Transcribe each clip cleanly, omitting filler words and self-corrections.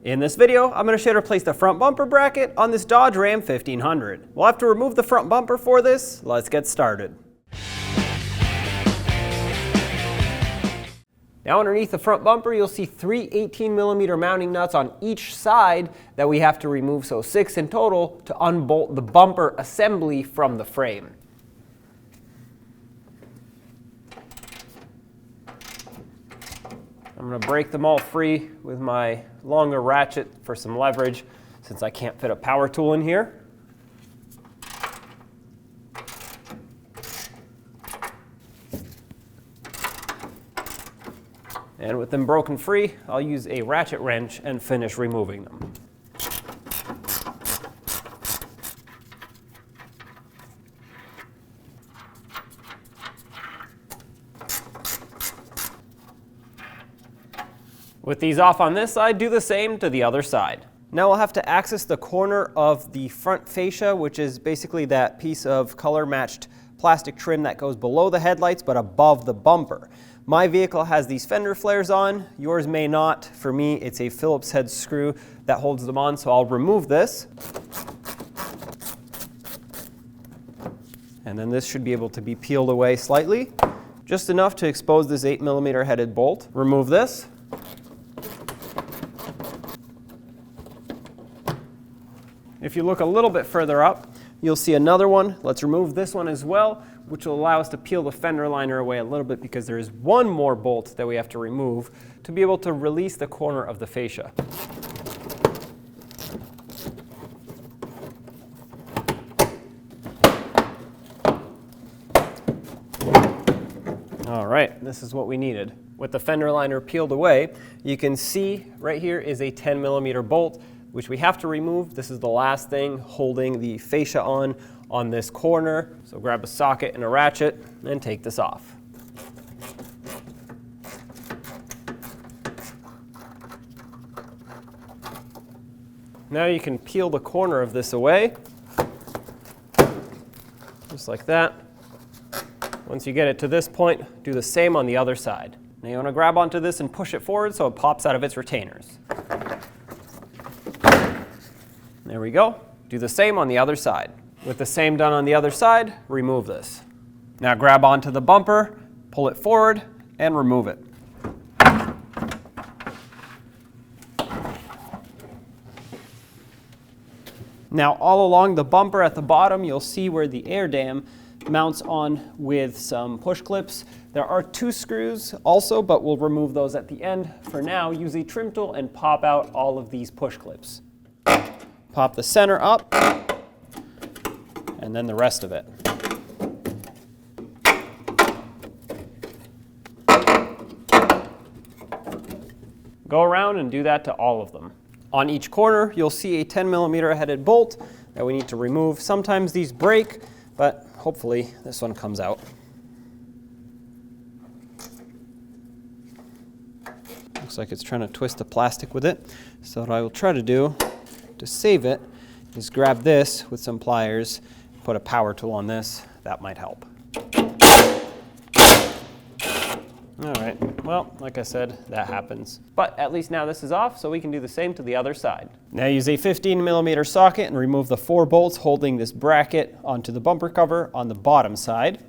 In this video, I'm going to show you how to place the front bumper bracket on this Dodge Ram 1500. We'll have to remove the front bumper for this. Let's get started. Now underneath the front bumper, you'll see three 18mm mounting nuts on each side that we have to remove, so 6 in total, to unbolt the bumper assembly from the frame. I'm going to break them all free with my longer ratchet for some leverage, since I can't fit a power tool in here. And with them broken free, I'll use a ratchet wrench and finish removing them. With these off on this side, do the same to the other side. Now we'll have to access the corner of the front fascia, which is basically that piece of color-matched plastic trim that goes below the headlights but above the bumper. My vehicle has these fender flares on, yours may not. For me, it's a Phillips head screw that holds them on, so I'll remove this. And then this should be able to be peeled away slightly, just enough to expose this 8mm headed bolt. Remove this. If you look a little bit further up, you'll see another one. Let's remove this one as well, which will allow us to peel the fender liner away a little bit, because there is one more bolt that we have to remove to be able to release the corner of the fascia. All right, this is what we needed. With the fender liner peeled away, you can see right here is a 10mm bolt, which we have to remove. This is the last thing holding the fascia on this corner. So grab a socket and a ratchet and take this off. Now you can peel the corner of this away, just like that. Once you get it to this point, do the same on the other side. Now you want to grab onto this and push it forward so it pops out of its retainers. There we go. Do the same on the other side. With the same done on the other side, remove this. Now grab onto the bumper, pull it forward, and remove it. Now all along the bumper at the bottom, you'll see where the air dam mounts on with some push clips. There are 2 screws also, but we'll remove those at the end. For now, use a trim tool and pop out all of these push clips. Pop the center up, and then the rest of it. Go around and do that to all of them. On each corner, you'll see a 10mm headed bolt that we need to remove. Sometimes these break, but hopefully this one comes out. Looks like it's trying to twist the plastic with it. So what I will try to do to save it is grab this with some pliers, put a power tool on this. That might help. All right, well, like I said, that happens. But at least now this is off, so we can do the same to the other side. Now use a 15mm socket and remove the 4 bolts holding this bracket onto the bumper cover on the bottom side.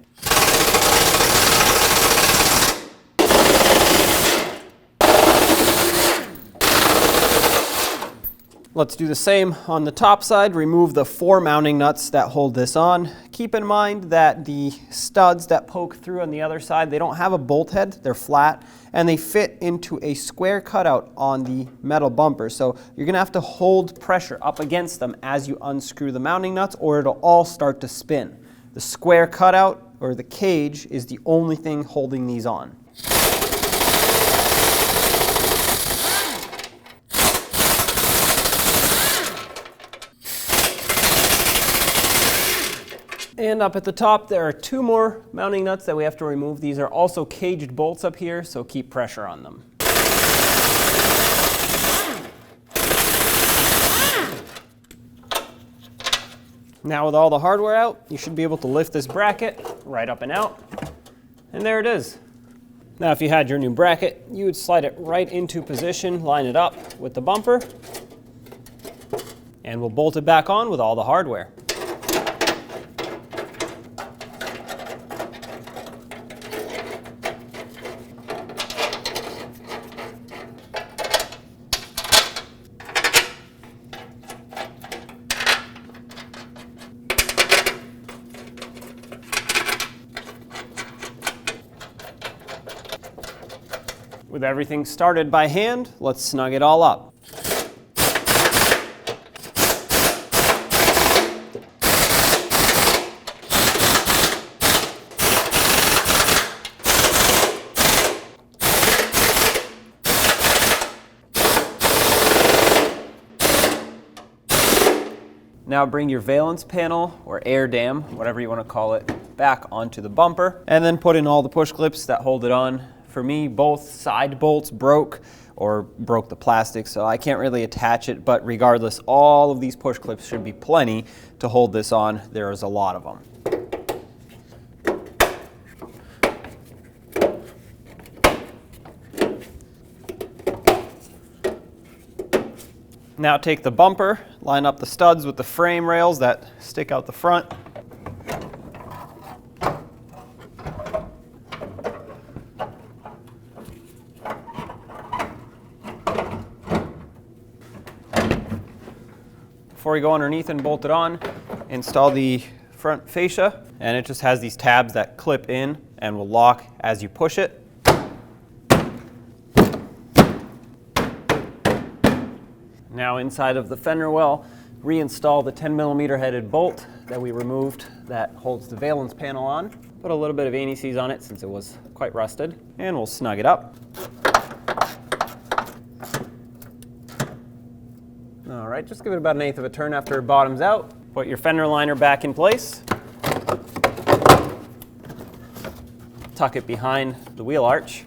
Let's do the same on the top side. Remove the 4 mounting nuts that hold this on. Keep in mind that the studs that poke through on the other side, they don't have a bolt head, they're flat, and they fit into a square cutout on the metal bumper. So you're gonna have to hold pressure up against them as you unscrew the mounting nuts, or it'll all start to spin. The square cutout, or the cage, is the only thing holding these on. And up at the top, there are 2 more mounting nuts that we have to remove. These are also caged bolts up here, so keep pressure on them. Now with all the hardware out, you should be able to lift this bracket right up and out. And there it is. Now, if you had your new bracket, you would slide it right into position, line it up with the bumper, and we'll bolt it back on with all the hardware. With everything started by hand, let's snug it all up. Now bring your valence panel or air dam, whatever you want to call it, back onto the bumper, and then put in all the push clips that hold it on. For me, both side bolts broke the plastic, so I can't really attach it, but regardless, all of these push clips should be plenty to hold this on. There is a lot of them. Now take the bumper, line up the studs with the frame rails that stick out the front. Before you go underneath and bolt it on, install the front fascia, and it just has these tabs that clip in and will lock as you push it. Now inside of the fender well, reinstall the 10mm headed bolt that we removed that holds the valence panel on. Put a little bit of anti-seize on it since it was quite rusted, and we'll snug it up. All right, just give it about 1/8 of a turn after it bottoms out. Put your fender liner back in place. Tuck it behind the wheel arch.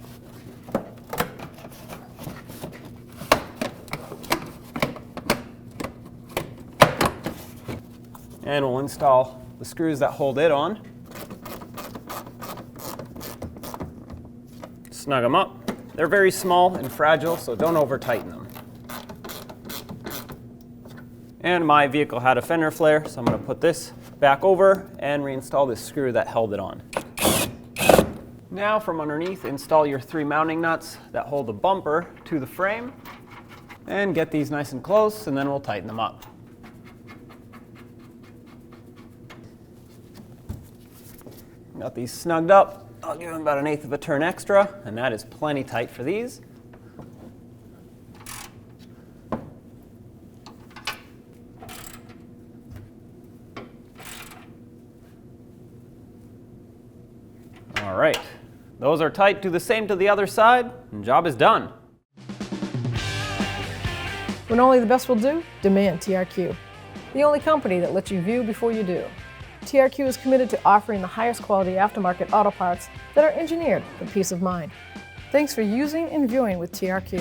And we'll install the screws that hold it on. Snug them up. They're very small and fragile, so don't over tighten them. And my vehicle had a fender flare, so I'm going to put this back over and reinstall this screw that held it on. Now from underneath, install your 3 mounting nuts that hold the bumper to the frame, and get these nice and close, and then we'll tighten them up. Got these snugged up. I'll give them about 1/8 of a turn extra, and that is plenty tight for these. All right, those are tight. Do the same to the other side, and job is done. When only the best will do, demand TRQ. The only company that lets you view before you do. TRQ is committed to offering the highest quality aftermarket auto parts that are engineered for peace of mind. Thanks for using and viewing with TRQ.